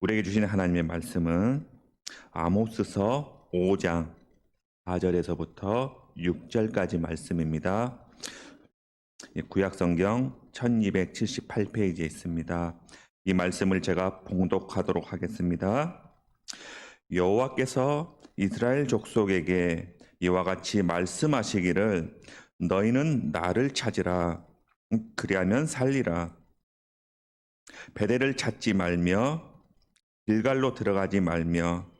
우리에게 주시는 하나님의 말씀은 아모스서 5장 4절에서부터 6절까지 말씀입니다. 구약성경 1278페이지에 있습니다. 이 말씀을 제가 봉독하도록 하겠습니다. 여호와께서 이스라엘 족속에게 이와 같이 말씀하시기를 너희는 나를 찾으라 그리하면 살리라. 베델을 찾지 말며 길갈로 들어가지 말며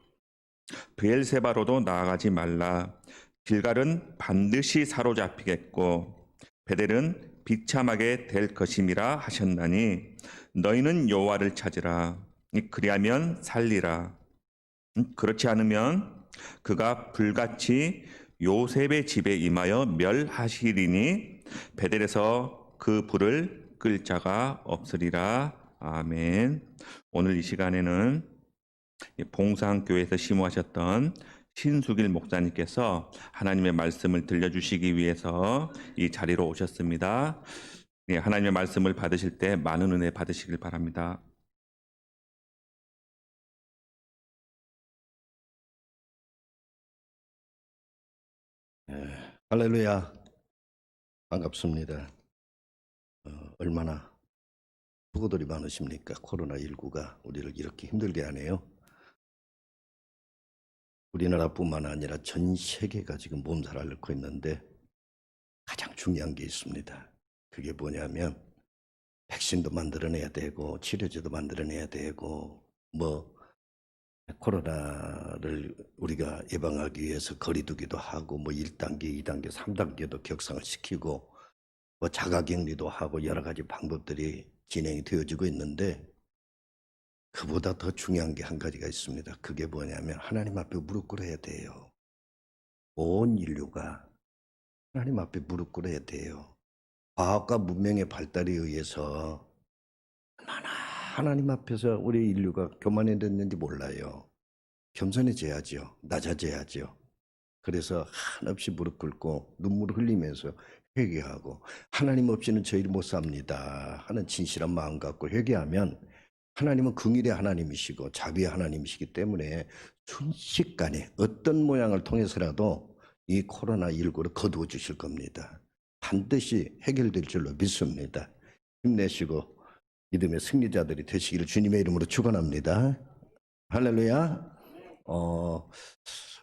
브엘세바로도 나아가지 말라. 길갈은 반드시 사로잡히겠고 베델은 비참하게 될 것임이라 하셨나니 너희는 여호와를 찾으라. 그리하면 살리라. 그렇지 않으면 그가 불같이 요셉의 집에 임하여 멸하시리니 베델에서 그 불을 끌 자가 없으리라. 아멘. 오늘 이 시간에는 봉상교회에서 심호하셨던 신수길 목사님께서 하나님의 말씀을 들려주시기 위해서 이 자리로 오셨습니다. 하나님의 말씀을 받으실 때 많은 은혜 받으시길 바랍니다. 할렐루야. 반갑습니다. 얼마나 수고들이 많으십니까? 코로나19가 우리를 이렇게 힘들게 하네요. 우리나라뿐만 아니라 전 세계가 지금 몸살을 앓고 있는데 가장 중요한 게 있습니다. 그게 뭐냐면 백신도 만들어내야 되고 치료제도 만들어내야 되고 코로나를 우리가 예방하기 위해서 거리두기도 하고 1단계, 2단계, 3단계도 격상을 시키고 자가격리도 하고 여러 가지 방법들이 진행이 되어지고 있는데 그보다 더 중요한 게 한 가지가 있습니다. 그게 뭐냐면 하나님 앞에 무릎 꿇어야 돼요. 온 인류가 하나님 앞에 무릎 꿇어야 돼요. 과학과 문명의 발달에 의해서 얼마나 하나님 앞에서 우리 인류가 교만해졌는지 몰라요. 겸손해져야죠. 낮아져야죠. 그래서 한없이 무릎 꿇고 눈물을 흘리면서 회개하고 하나님 없이는 저희를 못 삽니다 하는 진실한 마음 갖고 회개하면 하나님은 긍휼의 하나님이시고 자비의 하나님이시기 때문에 순식간에 어떤 모양을 통해서라도 이 코로나19를 거두어 주실 겁니다. 반드시 해결될 줄로 믿습니다. 힘내시고 믿음의 승리자들이 되시기를 주님의 이름으로 축원합니다. 할렐루야.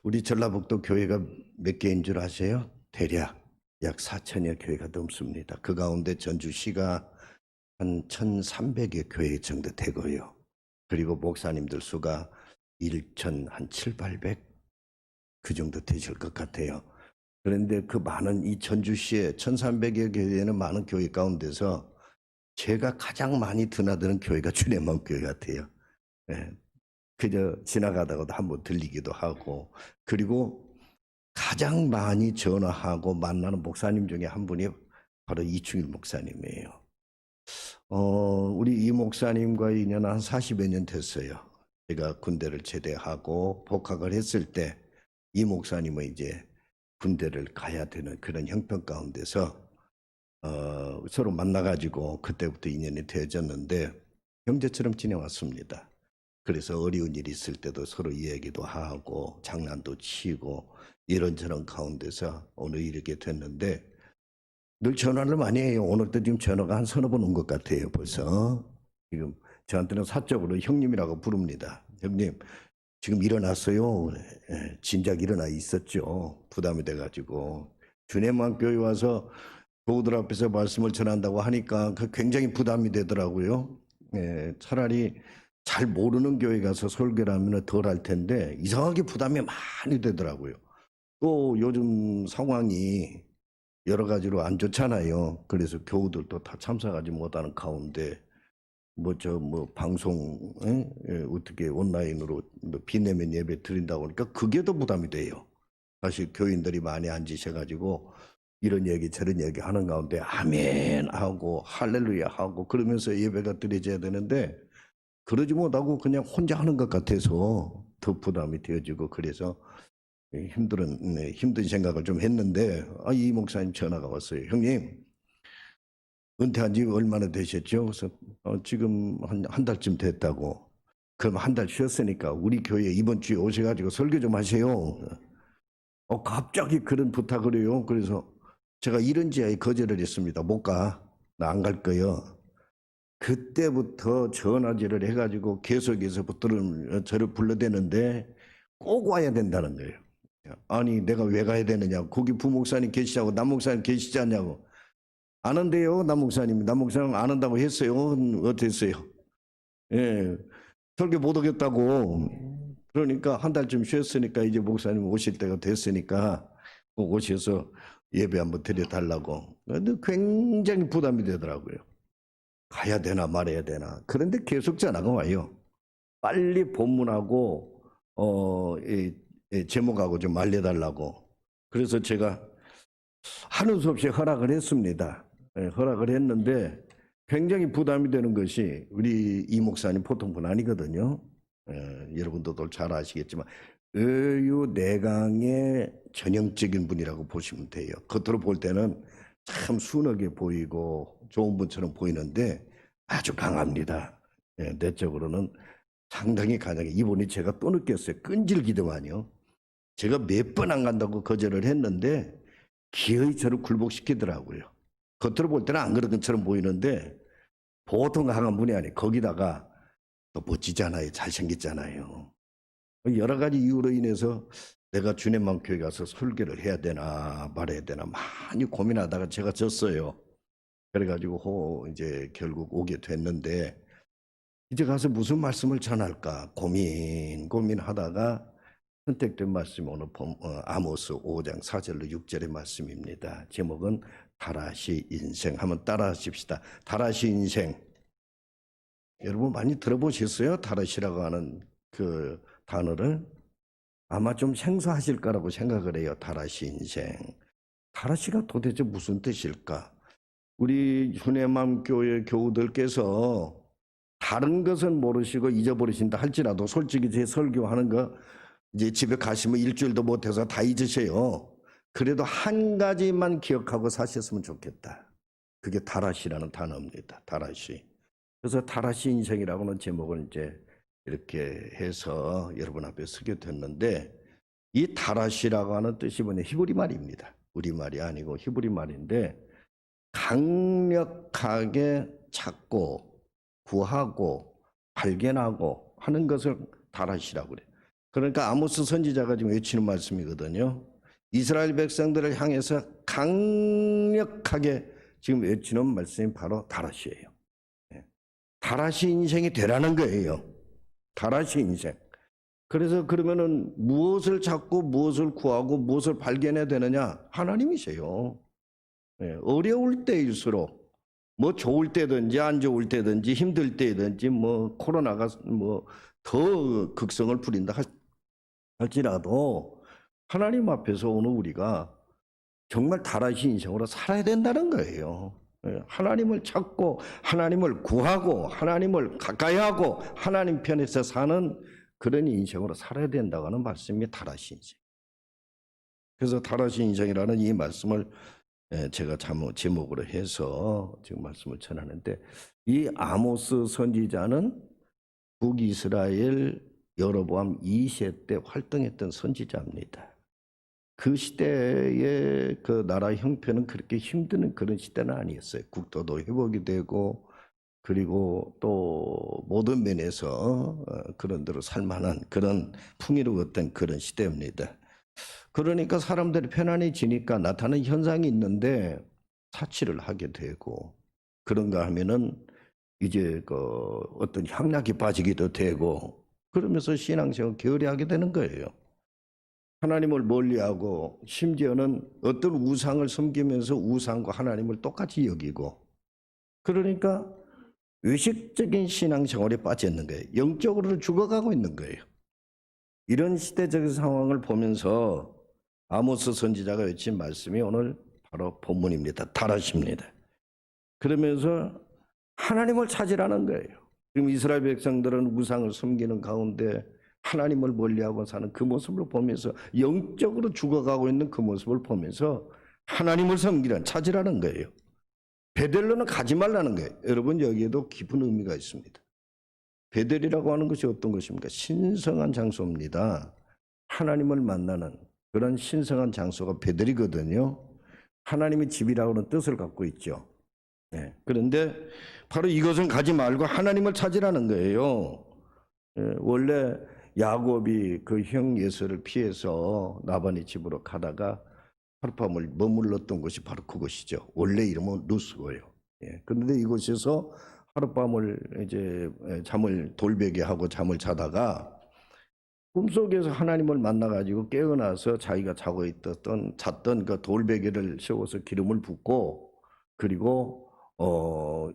우리 전라북도 교회가 몇 개인 줄 아세요? 대략 약 4천여 교회가 넘습니다. 그 가운데 전주시가 한 1,300여 교회 정도 되고요. 그리고 목사님들 수가 1,700, 800 그 정도 되실 것 같아요. 그런데 그 많은 이 전주시의 1,300여 교회는 많은 교회 가운데서 제가 가장 많이 드나드는 교회가 주례만 교회 같아요. 네. 그저 지나가다가도 한번 들리기도 하고, 그리고 가장 많이 전화하고 만나는 목사님 중에 한 분이 바로 이충일 목사님이에요. 우리 이 목사님과 인연은 한 40여 년 됐어요. 제가 군대를 제대하고 복학을 했을 때 이 목사님은 이제 군대를 가야 되는 그런 형편 가운데서 서로 만나가지고 그때부터 인연이 되어졌는데 형제처럼 지내왔습니다. 그래서 어려운 일이 있을 때도 서로 이야기도 하고 장난도 치고 이런저런 가운데서 오늘 이렇게 됐는데 늘 전화를 많이 해요. 오늘도 지금 전화가 한 서너 번 온 것 같아요. 벌써 지금 저한테는 사적으로 형님이라고 부릅니다. 형님 지금 일어났어요. 진작 일어나 있었죠. 부담이 돼가지고 주님만 교회 와서 교우들 앞에서 말씀을 전한다고 하니까 굉장히 부담이 되더라고요. 차라리 잘 모르는 교회 가서 설교를 하면 덜 할 텐데 이상하게 부담이 많이 되더라고요. 또 요즘 상황이 여러 가지로 안 좋잖아요. 그래서 교우들도 다 참석하지 못하는 가운데 방송 어떻게 온라인으로 비내면 예배 드린다고 하니까 그게 더 부담이 돼요. 사실 교인들이 많이 앉으셔가지고 이런 얘기 저런 얘기 하는 가운데 아멘 하고 할렐루야 하고 그러면서 예배가 드려져야 되는데 그러지 못하고 그냥 혼자 하는 것 같아서 더 부담이 되어지고 그래서 힘든 생각을 좀 했는데 이 목사님 전화가 왔어요. 형님 은퇴한 지 얼마나 되셨죠? 그래서 지금 한 달쯤 됐다고. 그럼 한 달 쉬었으니까 우리 교회 이번 주에 오셔가지고 설교 좀 하세요. 갑자기 그런 부탁을 해요. 그래서 제가 이런 지하에 거절을 했습니다. 못 가. 나 안 갈 거요. 그때부터 전화질을 해가지고 계속해서 저를 불러대는데 꼭 와야 된다는 거예요. 아니 내가 왜 가야 되느냐. 거기 부목사님 계시자고 남목사님 계시지 않냐고. 아는데요 남목사님. 남목사님 안 한다고 했어요. 어땠어요? 예, 설교 못 오겠다고. 그러니까 한 달쯤 쉬었으니까 이제 목사님 오실 때가 됐으니까 꼭 오셔서 예배 한번 드려달라고. 근데 굉장히 부담이 되더라고요. 가야 되나 말아야 되나. 그런데 계속 전화가 와요. 빨리 본문하고 제목하고 좀 알려달라고. 그래서 제가 하는 수 없이 허락을 했습니다. 허락을 했는데 굉장히 부담이 되는 것이 우리 이 목사님 보통 분 아니거든요. 여러분들도 잘 아시겠지만 의유 내강의 전형적인 분이라고 보시면 돼요. 겉으로 볼 때는 참 순하게 보이고 좋은 분처럼 보이는데 아주 강합니다. 내적으로는 상당히 강하게. 이분이 제가 또 느꼈어요. 끈질기더만요. 제가 몇 번 안 간다고 거절을 했는데 기어이 저를 굴복시키더라고요. 겉으로 볼 때는 안 그런 것처럼 보이는데 보통 강한 분이 아니에요. 거기다가 또 멋지잖아요. 잘생겼잖아요. 여러 가지 이유로 인해서 내가 주님만 교회 가서 설교를 해야 되나 말아야 되나 많이 고민하다가 제가 졌어요. 그래가지고 이제 결국 오게 됐는데 이제 가서 무슨 말씀을 전할까 고민하다가 선택된 말씀이 오늘 아모스 5장 4절로 6절의 말씀입니다. 제목은 다라시 인생. 한번 따라하십시다. 다라시 인생. 여러분 많이 들어보셨어요? 다라시라고 하는 그 단어를? 아마 좀 생소하실 거라고 생각을 해요. 다라시 인생. 다라시가 도대체 무슨 뜻일까? 우리 주님맘 교회 교우들께서 다른 것은 모르시고 잊어버리신다 할지라도 솔직히 제 설교하는 거 이제 집에 가시면 일주일도 못해서 다 잊으세요. 그래도 한 가지만 기억하고 사셨으면 좋겠다. 그게 다라시라는 단어입니다. 다라시. 그래서 다라시 인생이라고는 제목을 이제 이렇게 해서 여러분 앞에 쓰게 됐는데 이 다라시라고 하는 뜻이 뭐냐? 히브리 말입니다. 우리말이 아니고 히브리 말인데 강력하게 찾고 구하고 발견하고 하는 것을 다라시라고 그래요. 그러니까 아모스 선지자가 지금 외치는 말씀이거든요. 이스라엘 백성들을 향해서 강력하게 지금 외치는 말씀이 바로 다라시예요. 다라시 인생이 되라는 거예요. 다라시 인생. 그래서 그러면은 무엇을 찾고 무엇을 구하고 무엇을 발견해야 되느냐? 하나님이세요. 어려울 때일수록 뭐 좋을 때든지 안 좋을 때든지 힘들 때든지 뭐 코로나가 뭐 더 극성을 부린다 할지라도 하나님 앞에서 오늘 우리가 정말 다라시 인생으로 살아야 된다는 거예요. 하나님을 찾고 하나님을 구하고 하나님을 가까이 하고 하나님 편에서 사는 그런 인생으로 살아야 된다고 하는 말씀이 다라시 인생. 그래서 다라시 인생이라는 이 말씀을 제가 제목으로 해서 지금 말씀을 전하는데 이 아모스 선지자는 북이스라엘 여로보암 2세 때 활동했던 선지자입니다. 그 시대의 그 나라 형편은 그렇게 힘든 그런 시대는 아니었어요. 국토도 회복이 되고 그리고 또 모든 면에서 그런 대로 살만한 그런 풍요로웠던 그런 시대입니다. 그러니까 사람들이 편안해지니까 나타나는 현상이 있는데 사치를 하게 되고 그런가 하면은 이제 그 어떤 향락이 빠지기도 되고 그러면서 신앙생활을 게으르하게 되는 거예요. 하나님을 멀리하고 심지어는 어떤 우상을 섬기면서 우상과 하나님을 똑같이 여기고 그러니까 외식적인 신앙생활에 빠져 있는 거예요. 영적으로 죽어가고 있는 거예요. 이런 시대적 상황을 보면서 아모스 선지자가 외친 말씀이 오늘 바로 본문입니다. 다라시입니다. 그러면서 하나님을 찾으라는 거예요. 지금 이스라엘 백성들은 우상을 섬기는 가운데 하나님을 멀리하고 사는 그 모습을 보면서 영적으로 죽어가고 있는 그 모습을 보면서 하나님을 섬기라는 찾으라는 거예요. 베델로는 가지 말라는 거예요. 여러분 여기에도 깊은 의미가 있습니다. 베델이라고 하는 것이 어떤 것입니까? 신성한 장소입니다. 하나님을 만나는 그런 신성한 장소가 베델이거든요. 하나님의 집이라고 하는 뜻을 갖고 있죠. 네. 그런데 바로 이것은 가지 말고 하나님을 찾으라는 거예요. 원래 야곱이 그 형 예서를 피해서 라반의 집으로 가다가 하룻밤을 머물렀던 곳이 바로 그곳이죠. 원래 이름은 루스고요. 그런데 이곳에서 하룻밤을 이제 잠을 돌베개 하고 잠을 자다가 꿈속에서 하나님을 만나가지고 깨어나서 자기가 잤던 그 돌베개를 세워서 기름을 붓고 그리고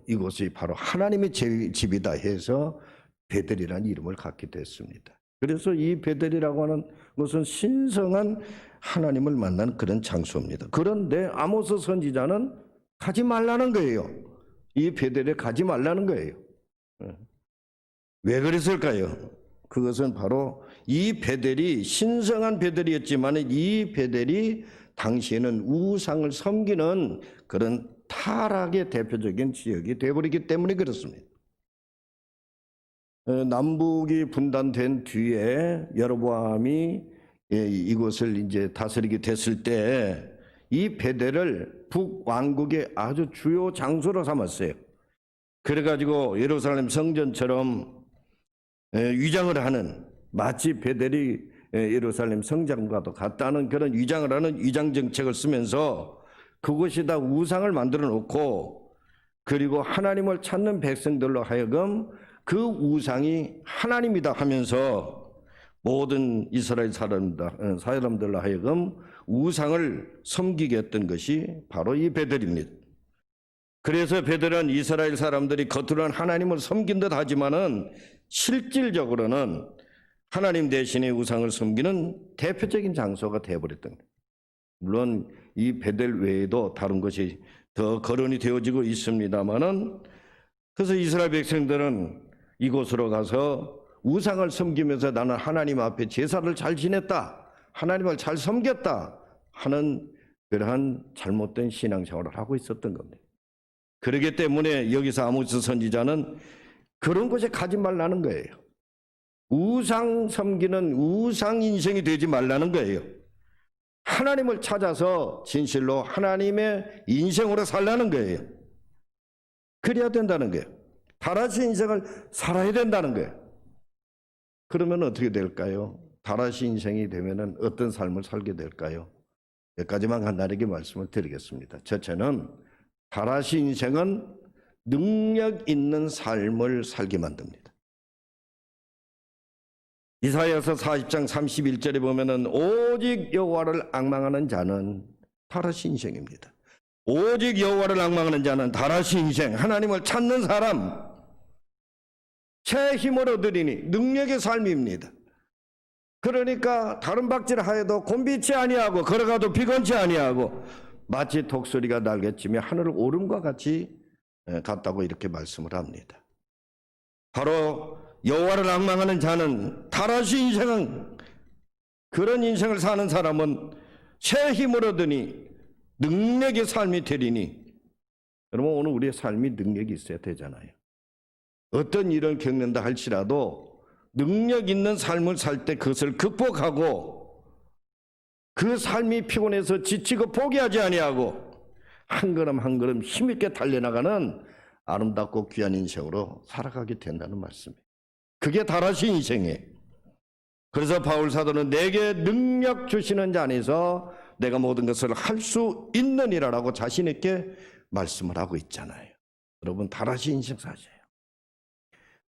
이곳이 바로 하나님의 집이다 해서 베델이라는 이름을 갖게 됐습니다. 그래서 이 베델이라고 하는 것은 신성한 하나님을 만난 그런 장소입니다. 그런데 아모스 선지자는 가지 말라는 거예요. 이 베델에 가지 말라는 거예요. 왜 그랬을까요? 그것은 바로 이 베델이 신성한 베델이었지만 이 베델이 당시에는 우상을 섬기는 그런 타락의 대표적인 지역이 되어버리기 때문에 그렇습니다. 남북이 분단된 뒤에 여로보암이 이곳을 이제 다스리게 됐을 때 이 베델을 북왕국의 아주 주요 장소로 삼았어요. 그래가지고 예루살렘 성전처럼 위장을 하는 마치 베델이 예루살렘 성전과도 같다는 그런 위장을 하는 위장 정책을 쓰면서 그곳에다 우상을 만들어 놓고 그리고 하나님을 찾는 백성들로 하여금 그 우상이 하나님이다 하면서 모든 이스라엘 사람들로 하여금 우상을 섬기게 했던 것이 바로 이 베델입니다. 그래서 베델은 이스라엘 사람들이 겉으로는 하나님을 섬긴 듯 하지만은 실질적으로는 하나님 대신에 우상을 섬기는 대표적인 장소가 되어버렸던 거예요. 물론 이 베델 외에도 다른 것이 더 거론이 되어지고 있습니다만은 그래서 이스라엘 백성들은 이곳으로 가서 우상을 섬기면서 나는 하나님 앞에 제사를 잘 지냈다, 하나님을 잘 섬겼다 하는 그러한 잘못된 신앙생활을 하고 있었던 겁니다. 그렇기 때문에 여기서 아모스 선지자는 그런 곳에 가지 말라는 거예요. 우상 섬기는 우상 인생이 되지 말라는 거예요. 하나님을 찾아서 진실로 하나님의 인생으로 살라는 거예요. 그래야 된다는 거예요. 다라시 인생을 살아야 된다는 거예요. 그러면 어떻게 될까요? 다라시 인생이 되면은 어떤 삶을 살게 될까요? 몇 가지만 간단하게 말씀을 드리겠습니다. 첫째는 다라시 인생은 능력 있는 삶을 살게 만듭니다. 이사야서 40장 31절에 보면은 오직 여호와를 앙망하는 자는 다라시 인생입니다. 오직 여호와를 앙망하는 자는 다라시 인생, 하나님을 찾는 사람, 새 힘을 얻으리니 능력의 삶입니다. 그러니까 다른 박질 하여도 곤비치 아니하고 걸어가도 비건치 아니하고 마치 독수리가 날개치며 하늘을 오름과 같이 같다고 이렇게 말씀을 합니다. 바로 여호와를 앙망하는 자는 다라시 인생은 그런 인생을 사는 사람은 새 힘을 얻으니 능력의 삶이 되리니 여러분 오늘 우리의 삶이 능력이 있어야 되잖아요. 어떤 일을 겪는다 할지라도 능력 있는 삶을 살 때 그것을 극복하고 그 삶이 피곤해서 지치고 포기하지 아니하고 한 걸음 한 걸음 힘있게 달려나가는 아름답고 귀한 인생으로 살아가게 된다는 말씀이에요. 그게 다라시 인생이에요. 그래서 바울 사도는 내게 능력 주시는 자 안에서 내가 모든 것을 할 수 있느니라라고 자신 있게 말씀을 하고 있잖아요. 여러분 다라시 인생 사세요.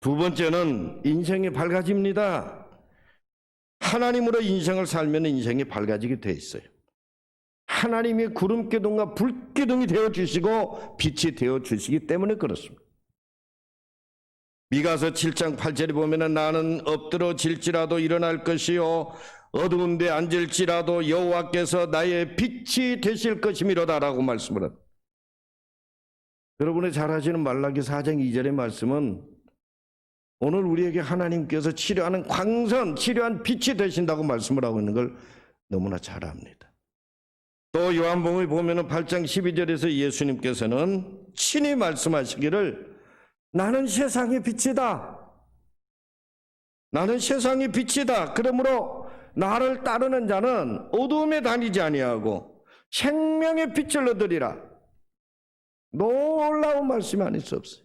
두 번째는 인생이 밝아집니다. 하나님으로 인생을 살면 인생이 밝아지게 돼 있어요. 하나님이 구름기둥과 불기둥이 되어주시고 빛이 되어주시기 때문에 그렇습니다. 미가서 7장 8절에 보면 나는 엎드러질지라도 일어날 것이요 어두운 데 앉을지라도 여호와께서 나의 빛이 되실 것이미로다라고 말씀을 합니다. 여러분이 잘 아시는 말라기 4장 2절의 말씀은 오늘 우리에게 하나님께서 치료하는 광선, 치료한 빛이 되신다고 말씀을 하고 있는 걸 너무나 잘 압니다. 또 요한복음에 보면 8장 12절에서 예수님께서는 친히 말씀하시기를 나는 세상의 빛이다. 나는 세상의 빛이다. 그러므로 나를 따르는 자는 어두움에 다니지 아니하고 생명의 빛을 얻으리라. 놀라운 말씀이 아닐 수 없어요.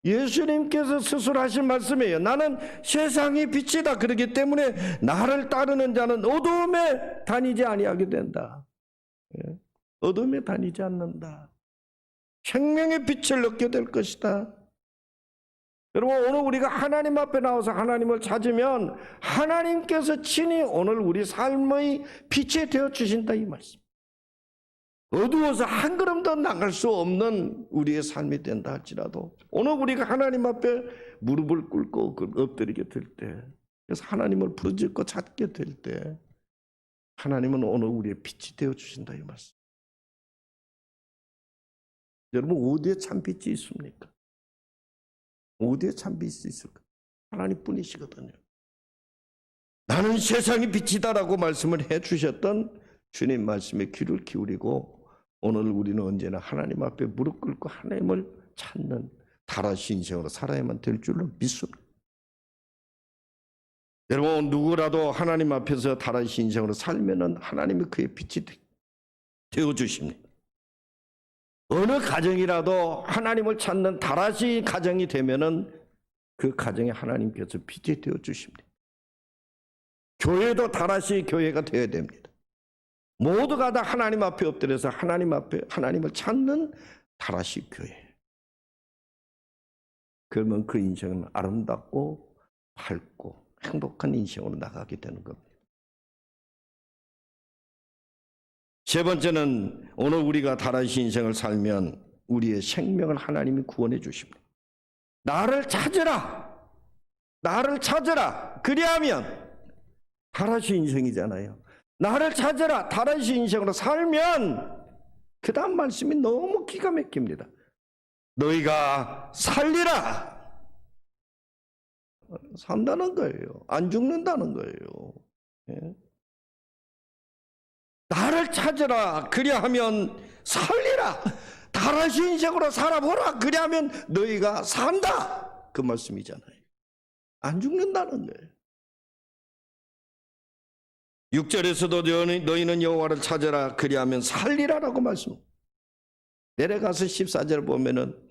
예수님께서 스스로 하신 말씀이에요. 나는 세상의 빛이다. 그렇기 때문에 나를 따르는 자는 어두움에 다니지 아니하게 된다. 어둠에 다니지 않는다. 생명의 빛을 얻게 될 것이다. 여러분, 오늘 우리가 하나님 앞에 나와서 하나님을 찾으면 하나님께서 친히 오늘 우리 삶의 빛이 되어 주신다, 이 말씀. 어두워서 한 걸음 더 나갈 수 없는 우리의 삶이 된다 할지라도 오늘 우리가 하나님 앞에 무릎을 꿇고 엎드리게 될 때, 그래서 하나님을 부르짖고 찾게 될 때 하나님은 오늘 우리의 빛이 되어 주신다, 이 말씀. 여러분, 어디에 참 빛이 있습니까? 어디에 참 빛이 있을까? 하나님뿐이시거든요. 나는 세상의 빛이다라고 말씀을 해주셨던 주님 말씀에 귀를 기울이고 오늘 우리는 언제나 하나님 앞에 무릎 꿇고 하나님을 찾는 다라시 인생으로 살아야만 될 줄로 믿습니다. 여러분, 누구라도 하나님 앞에서 다라시 인생으로 살면은 하나님이 그의 빛이 되어 주십니다. 어느 가정이라도 하나님을 찾는 다라시 가정이 되면은 그 가정에 하나님께서 빛이 되어 주십니다. 교회도 다라시 교회가 되어야 됩니다. 모두가 다 하나님 앞에 엎드려서 하나님 앞에 하나님을 찾는 다라시 교회. 그러면 그 인생은 아름답고 밝고 행복한 인생으로 나가게 되는 겁니다. 세 번째는 오늘 우리가 다라시 인생을 살면 우리의 생명을 하나님이 구원해 주십니다. 나를 찾으라. 나를 찾으라. 그리하면 다라시 인생이잖아요. 나를 찾으라. 다라시 인생으로 살면 그 다음 말씀이 너무 기가 막힙니다. 너희가 살리라. 산다는 거예요. 안 죽는다는 거예요. 예? 나를 찾으라. 그리하면 살리라. 다라시 인생으로 살아보라. 그리하면 너희가 산다. 그 말씀이잖아요. 안 죽는다는 거예요. 6절에서도 너희는 여호와를 찾으라. 그리하면 살리라라고 말씀. 내려가서 14절 보면은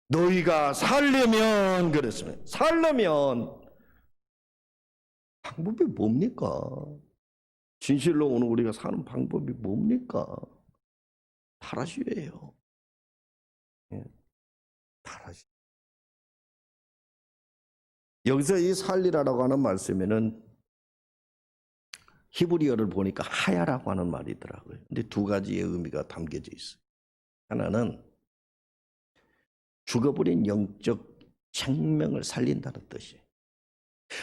너희가 살려면 그랬습니다. 살려면 방법이 뭡니까? 진실로 오늘 우리가 사는 방법이 뭡니까? 다라시예요. 예, 다라시. 여기서 이 살리라라고 하는 말씀에는 히브리어를 보니까 하야라고 하는 말이더라고요. 근데 두 가지의 의미가 담겨져 있어요. 하나는 죽어버린 영적 생명을 살린다는 뜻이에요.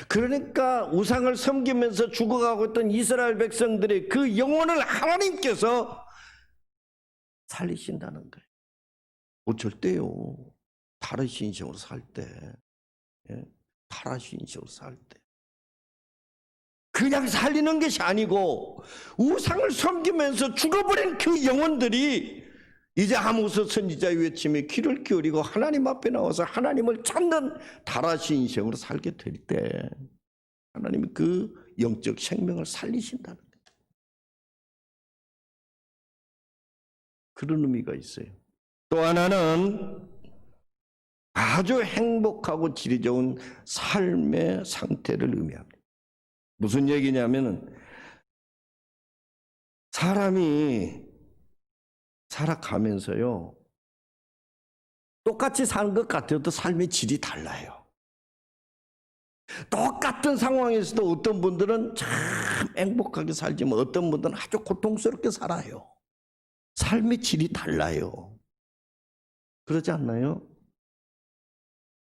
그러니까 우상을 섬기면서 죽어가고 있던 이스라엘 백성들의 그 영혼을 하나님께서 살리신다는 거예요. 어쩔 때요. 다라시 인생으로 살 때. 다라시 인생으로 살 때. 그냥 살리는 것이 아니고 우상을 섬기면서 죽어버린 그 영혼들이 이제 아모스 선지자의 외침에 귀를 기울이고 하나님 앞에 나와서 하나님을 찾는 다라시 인생으로 살게 될 때 하나님이 그 영적 생명을 살리신다는 거예요. 그런 의미가 있어요. 또 하나는 아주 행복하고 질이 좋은 삶의 상태를 의미합니다. 무슨 얘기냐면은 사람이 살아가면서요 똑같이 사는 것 같아도 삶의 질이 달라요. 똑같은 상황에서도 어떤 분들은 참 행복하게 살지만 어떤 분들은 아주 고통스럽게 살아요. 삶의 질이 달라요. 그러지 않나요?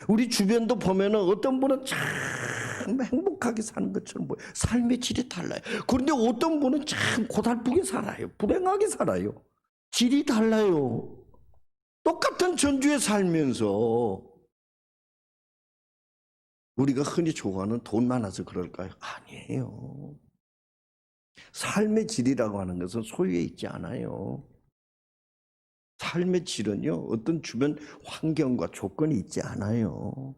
우리 주변도 보면은 어떤 분은 참 행복하게 사는 것처럼 보여요. 삶의 질이 달라요. 그런데 어떤 분은 참 고달프게 살아요. 불행하게 살아요. 질이 달라요. 똑같은 전주에 살면서 우리가 흔히 좋아하는 돈 많아서 그럴까요? 아니에요. 삶의 질이라고 하는 것은 소유에 있지 않아요. 삶의 질은요, 어떤 주변 환경과 조건이 있지 않아요.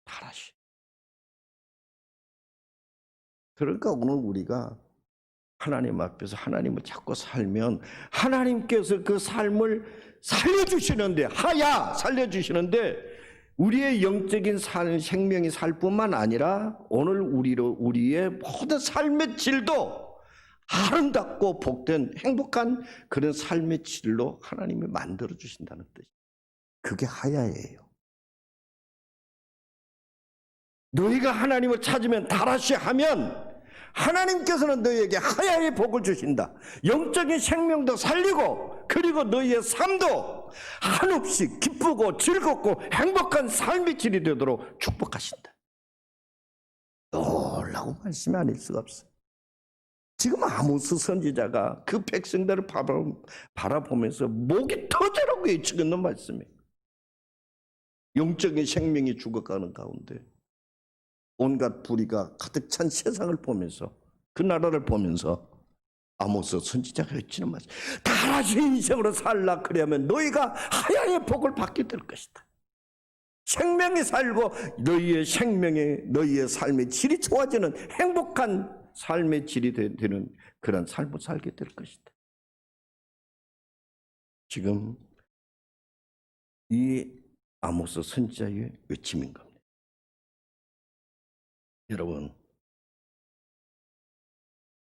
다라시. 그러니까 오늘 우리가 하나님 앞에서 하나님을 찾고 살면 하나님께서 그 삶을 살려주시는데, 살려주시는데, 우리의 영적인 생명이 살 뿐만 아니라 오늘 우리의 모든 삶의 질도 아름답고 복된 행복한 그런 삶의 질로 하나님이 만들어 주신다는 뜻이에요. 그게 하야예요. 너희가 하나님을 찾으면 다라시 하면 하나님께서는 너희에게 하야의 복을 주신다. 영적인 생명도 살리고 그리고 너희의 삶도 한없이 기쁘고 즐겁고 행복한 삶의 질이 되도록 축복하신다. 놀라운 말씀이 아닐 수가 없어요. 지금 아모스 선지자가 그 백성들을 바라보면서 목이 터져라고 외치고 있는 말씀이에요. 영적인 생명이 죽어가는 가운데 온갖 불의가 가득 찬 세상을 보면서, 그 나라를 보면서 아모스 선지자가 외치는 말씀, 다시 인생으로 살라 그러면 너희가 하야의 복을 받게 될 것이다. 생명이 살고 너희의 삶의 질이 좋아지는 행복한 삶의 질이 되는 그런 삶을 살게 될 것이다. 지금 이 아모스 선지자의 외침인 겁니다. 여러분,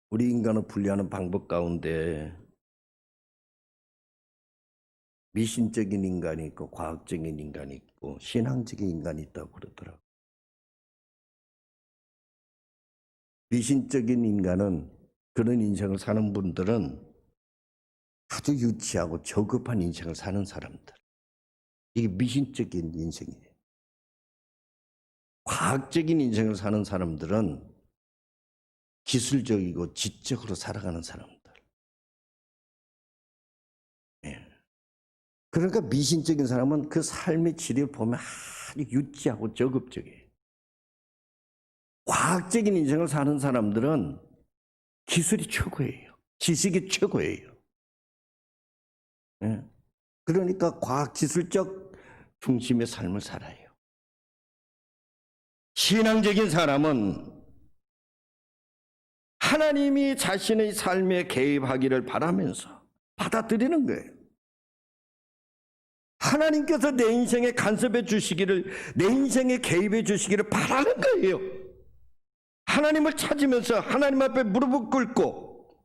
우리 인간을 분리하는 방법 가운데 미신적인 인간이 있고 과학적인 인간이 있고 신앙적인 인간이 있다고 그러더라고요. 미신적인 인간은, 그런 인생을 사는 분들은 아주 유치하고 저급한 인생을 사는 사람들. 이게 미신적인 인생이에요. 과학적인 인생을 사는 사람들은 기술적이고 지적으로 살아가는 사람들. 예. 그러니까 미신적인 사람은 그 삶의 질을 보면 아주 유치하고 저급적이에요. 과학적인 인생을 사는 사람들은 기술이 최고예요. 지식이 최고예요. 예. 그러니까 과학 기술적 중심의 삶을 살아요. 신앙적인 사람은 하나님이 자신의 삶에 개입하기를 바라면서 받아들이는 거예요. 하나님께서 내 인생에 간섭해 주시기를, 내 인생에 개입해 주시기를 바라는 거예요. 하나님을 찾으면서 하나님 앞에 무릎을 꿇고,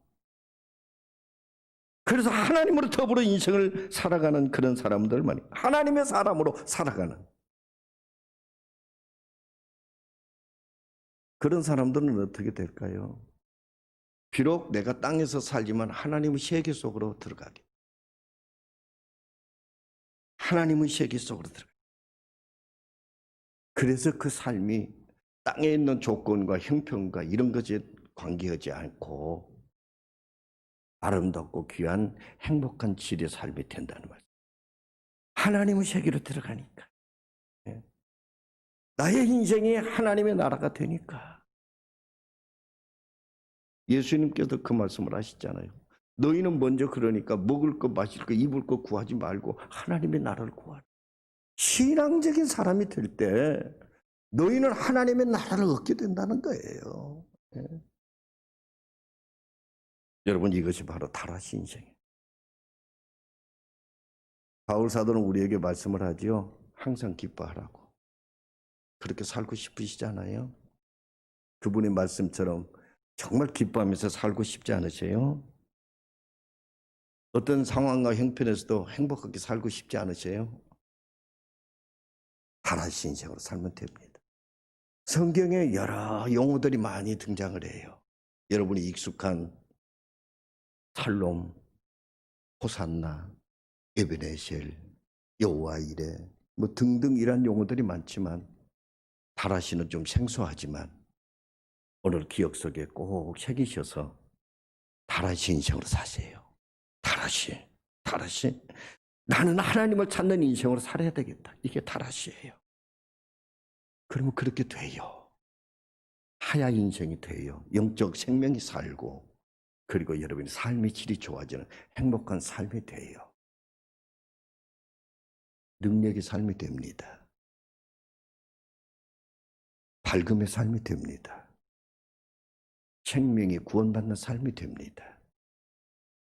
그래서 하나님으로 더불어 인생을 살아가는 그런 사람들만이 하나님의 사람으로 살아가는 그런 사람들은 어떻게 될까요? 비록 내가 땅에서 살지만 하나님의 세계 속으로 들어가게. 하나님의 세계 속으로 들어가. 그래서 그 삶이 땅에 있는 조건과 형편과 이런 것에 관계하지 않고 아름답고 귀한 행복한 질의 삶이 된다는 말이에요. 하나님의 세계로 들어가니까. 나의 인생이 하나님의 나라가 되니까. 예수님께서 그 말씀을 하시잖아요. 너희는 먼저 그러니까 먹을 거, 마실 거, 입을 거 구하지 말고 하나님의 나라를 구하라. 신앙적인 사람이 될 때 너희는 하나님의 나라를 얻게 된다는 거예요. 예. 여러분, 이것이 바로 다라시 인생이에요. 바울 사도는 우리에게 말씀을 하지요. 항상 기뻐하라고. 그렇게 살고 싶으시잖아요. 그분의 말씀처럼 정말 기뻐하면서 살고 싶지 않으세요? 어떤 상황과 형편에서도 행복하게 살고 싶지 않으세요? 다라시 인생으로 살면 됩니다. 성경에 여러 용어들이 많이 등장을 해요. 여러분이 익숙한 살롬, 호산나, 에베네셀, 여호와 이레 뭐 등등 이런 용어들이 많지만 다라시는 좀 생소하지만 오늘 기억 속에 꼭 새기셔서 다라시 인생으로 사세요. 다라시. 나는 하나님을 찾는 인생으로 살아야 되겠다. 이게 다라시예요. 그러면 그렇게 돼요. 하야 인생이 돼요. 영적 생명이 살고, 그리고 여러분의 삶의 질이 좋아지는 행복한 삶이 돼요. 능력의 삶이 됩니다. 밝음의 삶이 됩니다. 생명이 구원받는 삶이 됩니다.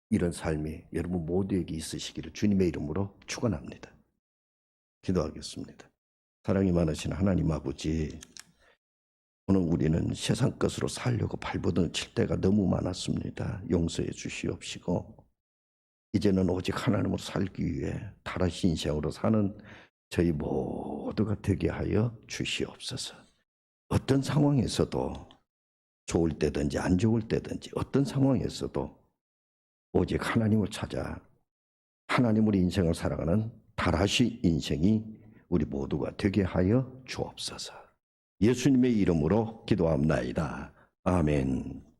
이런 삶이 여러분 모두에게 있으시기를 주님의 이름으로 축원합니다. 기도하겠습니다. 사랑이 많으신 하나님 아버지, 오늘 우리는 세상 것으로 살려고 발버둥 칠 때가 너무 많았습니다. 용서해 주시옵시고 이제는 오직 하나님으로 살기 위해 타락신 인생으로 사는 저희 모두가 되게 하여 주시옵소서. 어떤 상황에서도 좋을 때든지 안 좋을 때든지 어떤 상황에서도 오직 하나님을 찾아 하나님으로 인생을 살아가는 다라시 인생이 우리 모두가 되게 하여 주옵소서. 예수님의 이름으로 기도합나이다. 아멘.